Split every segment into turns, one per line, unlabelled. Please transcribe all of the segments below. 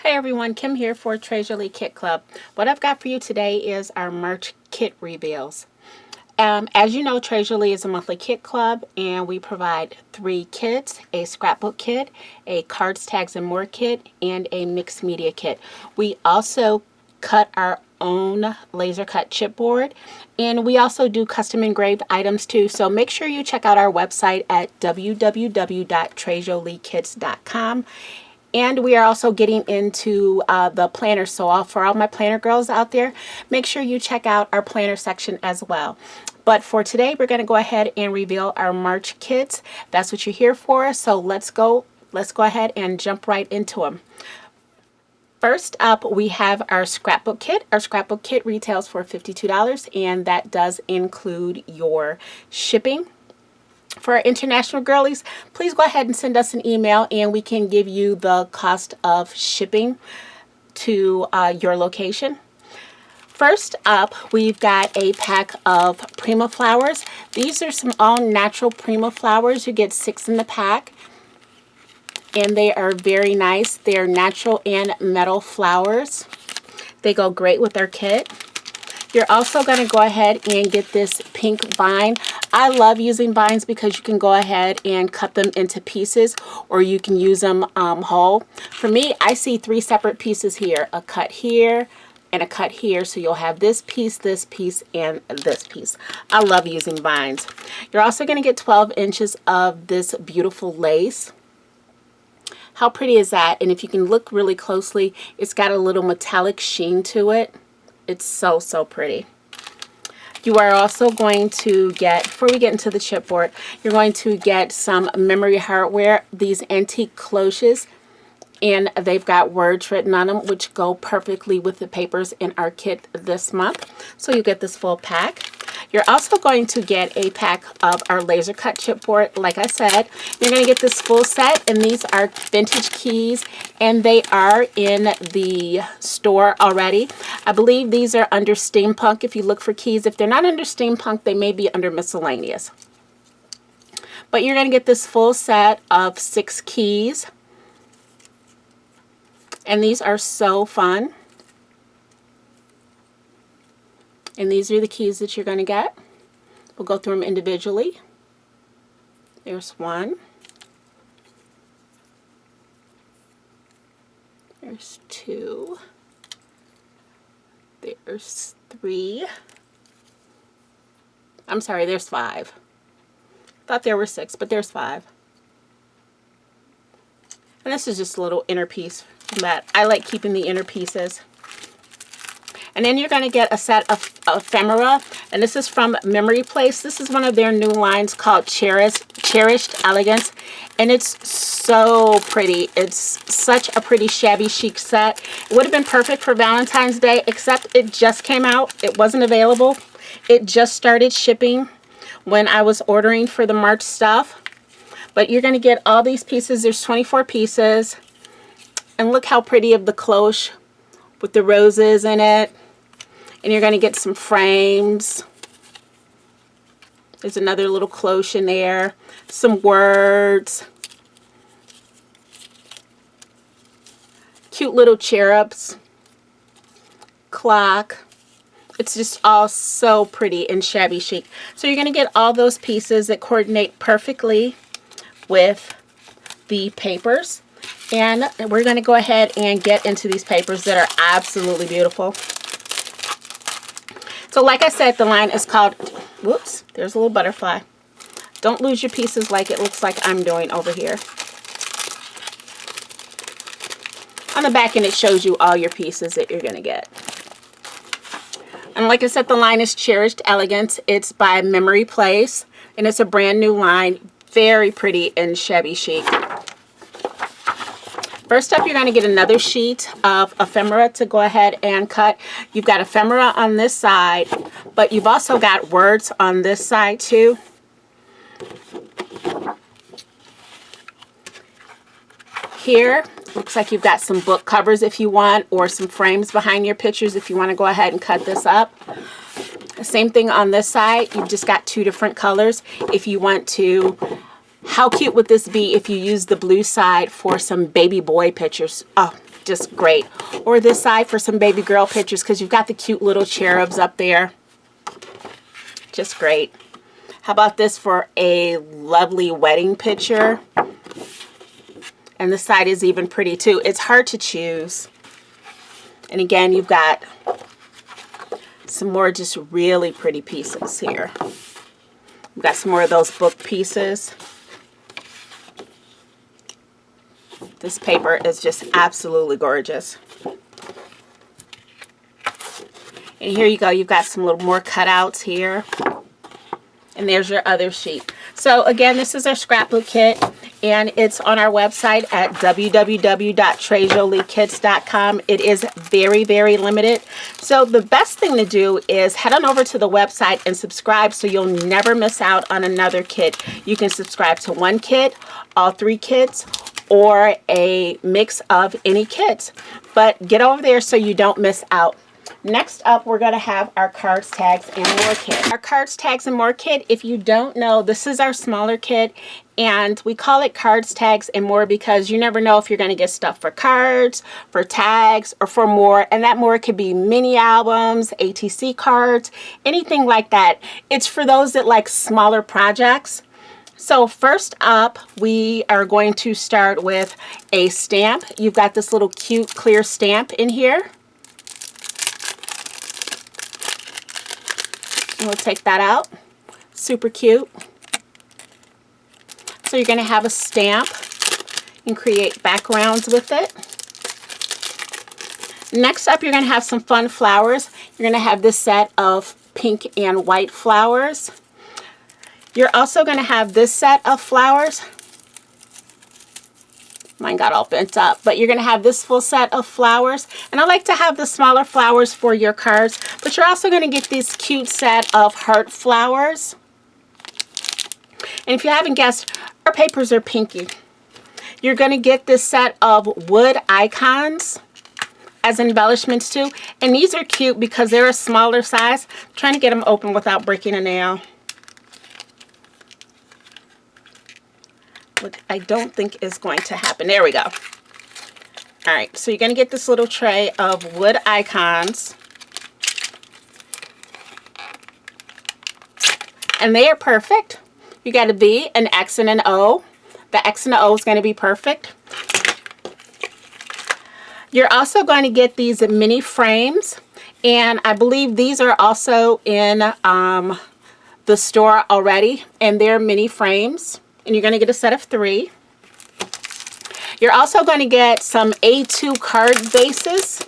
Hi everyone, Kim here for Treasure Lee Kit Club. What I've got for you today is our March kit reveals. As you know, Treasure Lee is a monthly kit club and we provide 3 kits, a scrapbook kit, a cards, tags, and more kit, and a mixed media kit. We also cut our own laser cut chipboard, and we also do custom engraved items too. So make sure you check out our website at www.treasureleekits.com. And we are also getting into the planner. So for all my planner girls out there, make sure you check out our planner section as well. But for today, we're going to go ahead and reveal our March kits. That's what you're here for. So let's go ahead and jump right into them. First up, we have our scrapbook kit. Our scrapbook kit retails for $52, and that does include your shipping. For our international girlies, please go ahead and send us an email and we can give you the cost of shipping to your location. First up, we've got a pack of Prima flowers. These are some all natural Prima flowers. You get 6 in the pack, and they are very nice. They are natural and metal flowers. They go great with our kit. You're also going to go ahead and get this pink vine. I love using vines because you can go ahead and cut them into pieces, or you can use them whole. For me, I see 3 separate pieces here, a cut here and a cut here. So you'll have this piece, and this piece. I love using vines. You're also going to get 12 inches of this beautiful lace. How pretty is that? And if you can look really closely, it's got a little metallic sheen to it. It's so, so pretty. You are also going to get, before we get into the chipboard, you're going to get some memory hardware, these antique cloches, and they've got words written on them, which go perfectly with the papers in our kit this month. So you get this full pack. You're also going to get a pack of our laser cut chipboard. Like I said, you're going to get this full set, and these are vintage keys, and they are in the store already. I believe these are under steampunk if you look for keys. If they're not under steampunk, they may be under miscellaneous. But you're going to get this full set of 6 keys, and these are so fun. And these are the keys that you're going to get. We'll go through them individually. There's 1. There's 2. There's 3. I'm sorry, there's 5. Thought there were 6, but there's 5. And this is just a little inner piece that I like keeping the inner pieces. And then you're going to get a set of ephemera, and this is from Memory Place. This is one of their new lines called Cherished Elegance, and it's so pretty. It's such a pretty shabby chic set. It would have been perfect for Valentine's Day, except it just came out. It wasn't available. It just started shipping when I was ordering for the March stuff. But you're going to get all these pieces. There's 24 pieces, and look how pretty of the cloche with the roses in it. And you're going to get some frames. There's another little cloche in there. Some words. Cute little cherubs. Clock. It's just all so pretty and shabby chic. So you're going to get all those pieces that coordinate perfectly with the papers. And we're going to go ahead and get into these papers that are absolutely beautiful. So like I said, the line is called, whoops, there's a little butterfly. Don't lose your pieces like it looks like I'm doing over here. On the back end, it shows you all your pieces that you're going to get. And like I said, the line is Cherished Elegance. It's by Memory Place, and it's a brand new line. Very pretty and shabby chic. First up, you're going to get another sheet of ephemera to go ahead and cut. You've got ephemera on this side, but you've also got words on this side too. Here, looks like you've got some book covers if you want, or some frames behind your pictures if you want to go ahead and cut this up. Same thing on this side. You've just got 2 different colors if you want to How cute would this be if you use the blue side for some baby boy pictures? Oh, just great. Or this side for some baby girl pictures because you've got the cute little cherubs up there. Just great. How about this for a lovely wedding picture? And this side is even pretty too. It's hard to choose. And again, you've got some more just really pretty pieces here. We've got some more of those book pieces. This paper is just absolutely gorgeous. And here you go. You've got some little more cutouts here. And there's your other sheet. So again, this is our scrapbook kit, and it's on our website at www.trejoliekits.com. It is very, very limited. So the best thing to do is head on over to the website and subscribe so you'll never miss out on another kit. You can subscribe to one kit, all 3 kits, or a mix of any kits. But get over there so you don't miss out. Next up, we're going to have our cards, tags, and more kit. Our cards, tags, and more kit, if you don't know, this is our smaller kit, and we call it cards, tags, and more because you never know if you're going to get stuff for cards, for tags, or for more, and that more could be mini albums, ATC cards, anything like that. It's for those that like smaller projects. So first up, we are going to start with a stamp. You've got this little cute clear stamp in here. We'll take that out. Super cute. So you're going to have a stamp and create backgrounds with it. Next up, you're going to have some fun flowers. You're going to have this set of pink and white flowers. You're also going to have this set of flowers. Mine got all bent up, but you're going to have this full set of flowers, and I like to have the smaller flowers for your cards, but you're also going to get this cute set of heart flowers. And if you haven't guessed, our papers are pinky. You're going to get this set of wood icons as embellishments too, and these are cute because they're a smaller size. I'm trying to get them open without breaking a nail. Which I don't think is going to happen. There we go. All right, so you're going to get this little tray of wood icons. And they are perfect. You got a V, an X, and an O. The X and the O is going to be perfect. You're also going to get these mini frames. And I believe these are also in the store already. And they're mini frames. And you're going to get a set of 3. You're also going to get some A2 card bases.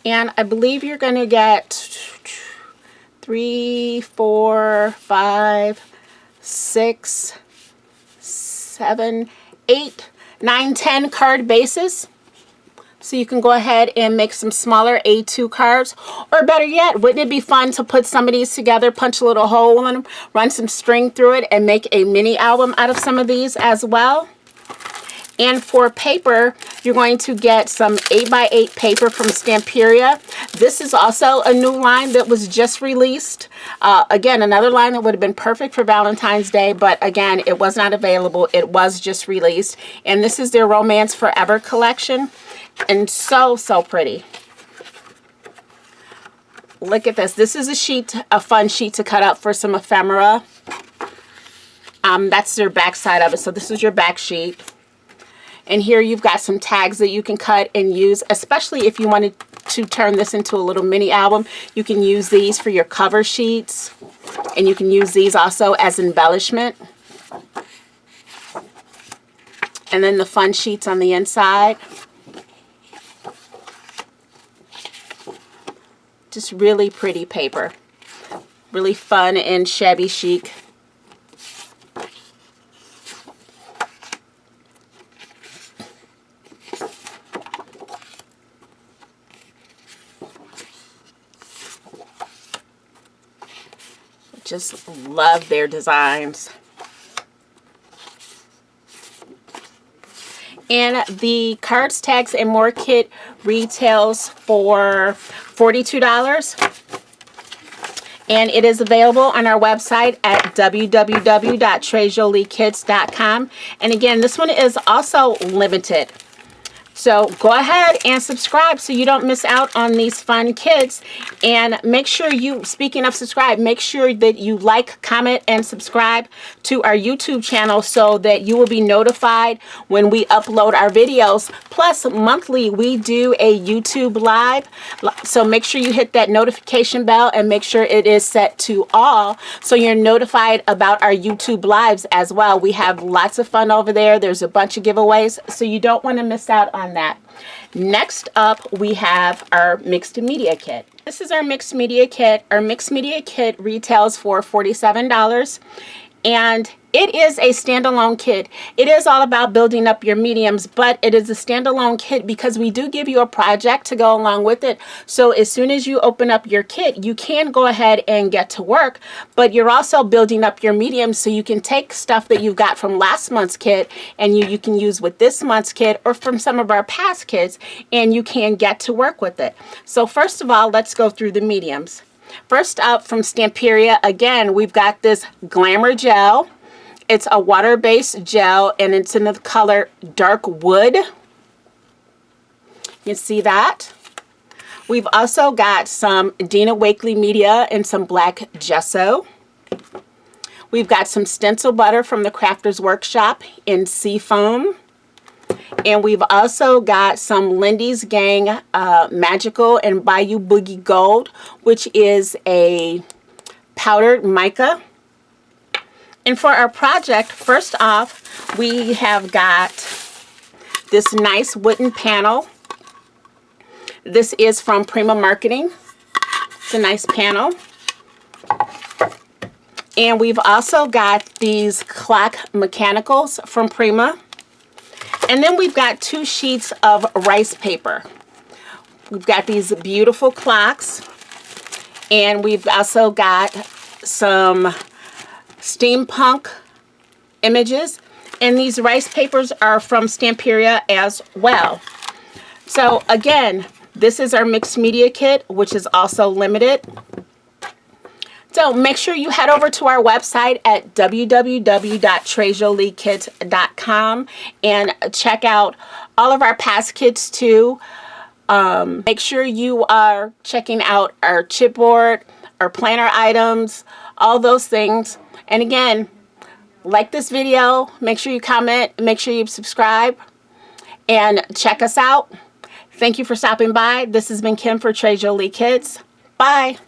And I believe you're going to get 3, 4, 5, 6, 7, 8, 9, 10 card bases. So you can go ahead and make some smaller A2 cards. Or better yet, wouldn't it be fun to put some of these together, punch a little hole in them, run some string through it, and make a mini album out of some of these as well? And for paper, you're going to get some 8x8 paper from Stamperia. This is also a new line that was just released. Again, another line that would have been perfect for Valentine's Day, but again, it was not available. It was just released. And this is their Romance Forever collection. And so, so pretty. Look at this. This is a sheet, a fun sheet to cut up for some ephemera. That's their back side of it. So this is your back sheet. And here you've got some tags that you can cut and use, especially if you wanted to turn this into a little mini album. You can use these for your cover sheets. And you can use these also as embellishment. And then the fun sheets on the inside. Just really pretty paper. Really fun and shabby chic. Just love their designs. And the cards, tags, and more kit retails for $42. And it is available on our website at www.trejoliekids.com. And again, this one is also limited. So go ahead and subscribe so you don't miss out on these fun kits. And make sure you, speaking of subscribe, make sure that you like, comment, and subscribe to our YouTube channel so that you will be notified when we upload our videos. Plus, monthly we do a YouTube live. So make sure you hit that notification bell and make sure it is set to all so you're notified about our YouTube lives as well. We have lots of fun over there. There's a bunch of giveaways, so you don't want to miss out on that. Next up, we have our mixed media kit. This is our mixed media kit. Our mixed media kit retails for $47, and it is a standalone kit. It is all about building up your mediums, but it is a standalone kit because we do give you a project to go along with it. So as soon as you open up your kit, you can go ahead and get to work, but you're also building up your mediums so you can take stuff that you got from last month's kit and you can use with this month's kit or from some of our past kits, and you can get to work with it. So first of all, let's go through the mediums. First up, from Stamperia, again, we've got this Glamour Gel. It's a water-based gel, and it's in the color Dark Wood. You see that? We've also got some Dina Wakley media and some black gesso. We've got some stencil butter from the Crafters Workshop in Seafoam. And we've also got some Lindy's Gang Magical and Bayou Boogie Gold, which is a powdered mica. And for our project, first off, we have got this nice wooden panel. This is from Prima Marketing. It's a nice panel. And we've also got these clock mechanicals from Prima. And then we've got 2 sheets of rice paper. We've got these beautiful clocks. And we've also got some steampunk images, and these rice papers are from Stamperia as well. So again, this is our mixed media kit, which is also limited. So make sure you head over to our website at www.trejoliekids.com and check out all of our past kits too. Make sure you are checking out our chipboard, our planner items, all those things. And again, like this video, make sure you comment, make sure you subscribe, and check us out. Thank you for stopping by. This has been Kim for Trejolie Kids. Bye.